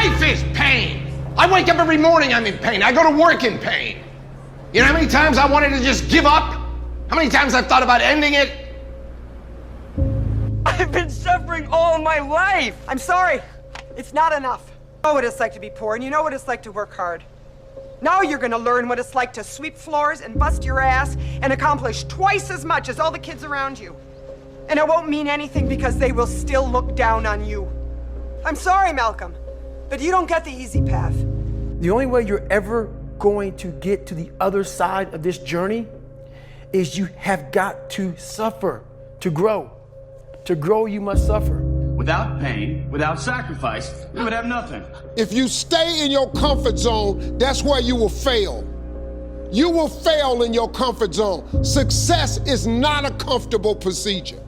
Life is pain. I wake up every morning, I'm in pain. I go to work in pain. You know how many times I wanted to just give up? How many times I've thought about ending it? I've been suffering all my life. I'm sorry. It's not enough. You know what it's like to be poor, and you know what it's like to work hard. Now you're gonna learn what it's like to sweep floors and bust your ass and accomplish twice as much as all the kids around you. And it won't mean anything because they will still look down on you. I'm sorry, Malcolm, but you don't get the easy path. The only way you're ever going to get to the other side of this journey is you have got to suffer to grow. To grow, you must suffer. Without pain, without sacrifice, we would have nothing. If you stay in your comfort zone, that's where you will fail. You will fail in your comfort zone. Success is not a comfortable procedure.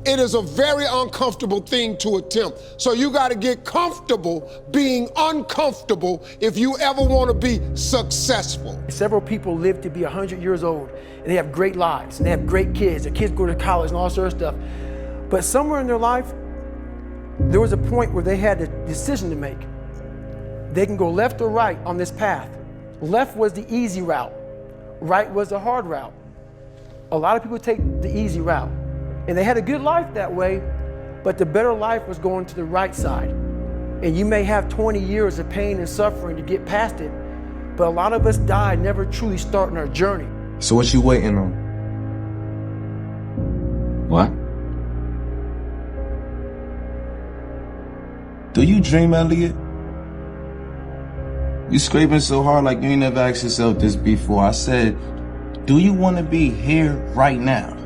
It is a very uncomfortable thing to attempt. So you got to get comfortable being uncomfortable if you ever want to be successful. Several people live to be 100 years old, and they have great lives, and they have great kids. Their kids go to college and all sorts of stuff. But somewhere in their life, there was a point where they had a decision to make. They can go left or right on this path. Left was the easy route. Right was the hard route. A lot of people take the easy route. And they had a good life that way, but the better life was going to the right side. And you may have 20 years of pain and suffering to get past it, but a lot of us die never truly starting our journey. So what you waiting on? What? Do you dream, Elliot? You scraping so hard like you ain't never asked yourself this before. I said, do you want to be here right now?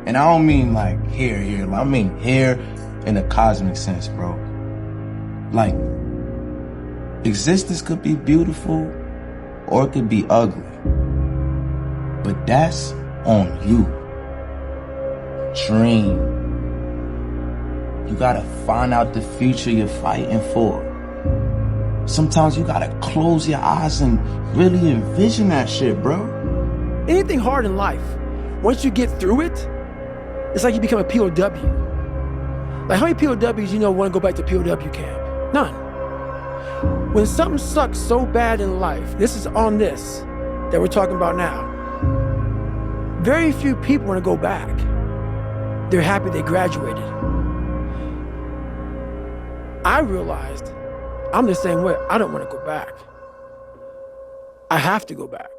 And I don't mean like here. I mean here in a cosmic sense, bro. Like, existence could be beautiful or it could be ugly. But that's on you. Dream. You gotta find out the future you're fighting for. Sometimes you gotta close your eyes and really envision that shit, bro. Anything hard in life, once you get through it, it's like you become a POW. Like how many POWs you know want to go back to POW camp? None. When something sucks so bad in life, this is on this that we're talking about now, very few people want to go back. They're happy they graduated. I realized I'm the same way. I don't want to go back. I have to go back.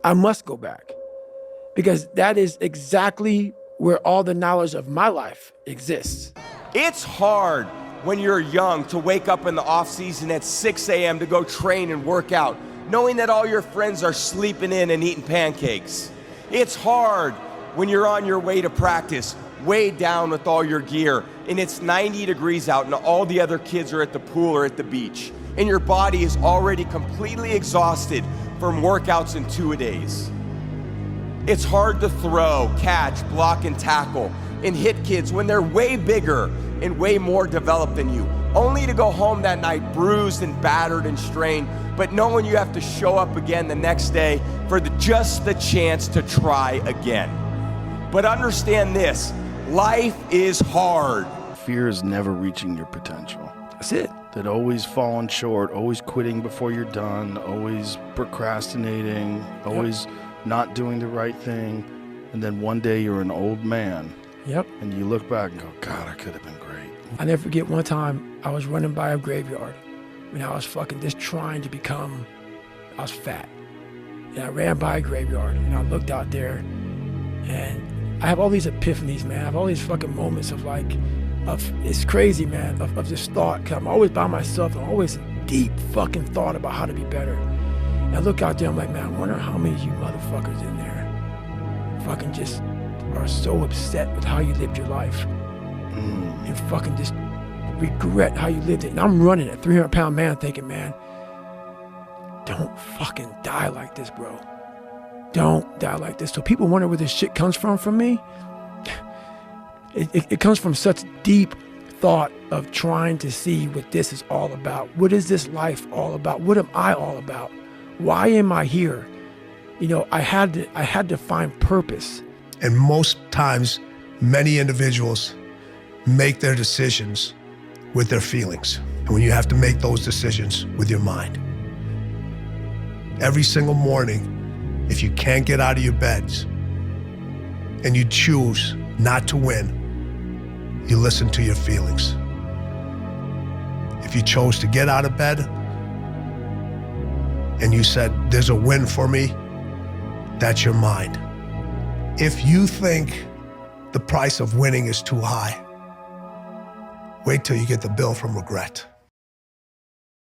I must go back. Because that is exactly where all the knowledge of my life exists. It's hard when you're young to wake up in the off season at 6 a.m. to go train and work out, knowing that all your friends are sleeping in and eating pancakes. It's hard when you're on your way to practice, weighed down with all your gear, and it's 90 degrees out and all the other kids are at the pool or at the beach, and your body is already completely exhausted from workouts and two-a-days. It's hard to throw, catch, block, and tackle, and hit kids when they're way bigger and way more developed than you, only to go home that night bruised and battered and strained, but knowing you have to show up again the next day for just the chance to try again. But understand this, life is hard. Fear is never reaching your potential. That's it. That always falling short, always quitting before you're done, always procrastinating, always not doing the right thing, and then one day you're an old man. Yep. And you look back and go, God, I could have been great. I never forget one time I was running by a graveyard when I was fucking just trying to become, I was fat. And I ran by a graveyard and I looked out there and I have all these epiphanies, man. I have all these fucking moments of it's crazy, man, of just thought. Cause I'm always by myself. I'm always in deep fucking thought about how to be better. And I look out there, I'm like, man, I wonder how many of you motherfuckers in there fucking just are so upset with how you lived your life and fucking just regret how you lived it. And I'm running a 300-pound man thinking, man, don't fucking die like this, bro. Don't die like this. So people wonder where this shit comes from me. It comes from such deep thought of trying to see what this is all about. What is this life all about? What am I all about? Why am I here? You know, I had to find purpose. And most times, many individuals make their decisions with their feelings. and when you have to make those decisions with your mind. Every single morning, if you can't get out of your beds and you choose not to win, you listen to your feelings. If you chose to get out of bed and you said, there's a win for me, that's your mind. If you think the price of winning is too high, wait till you get the bill from regret.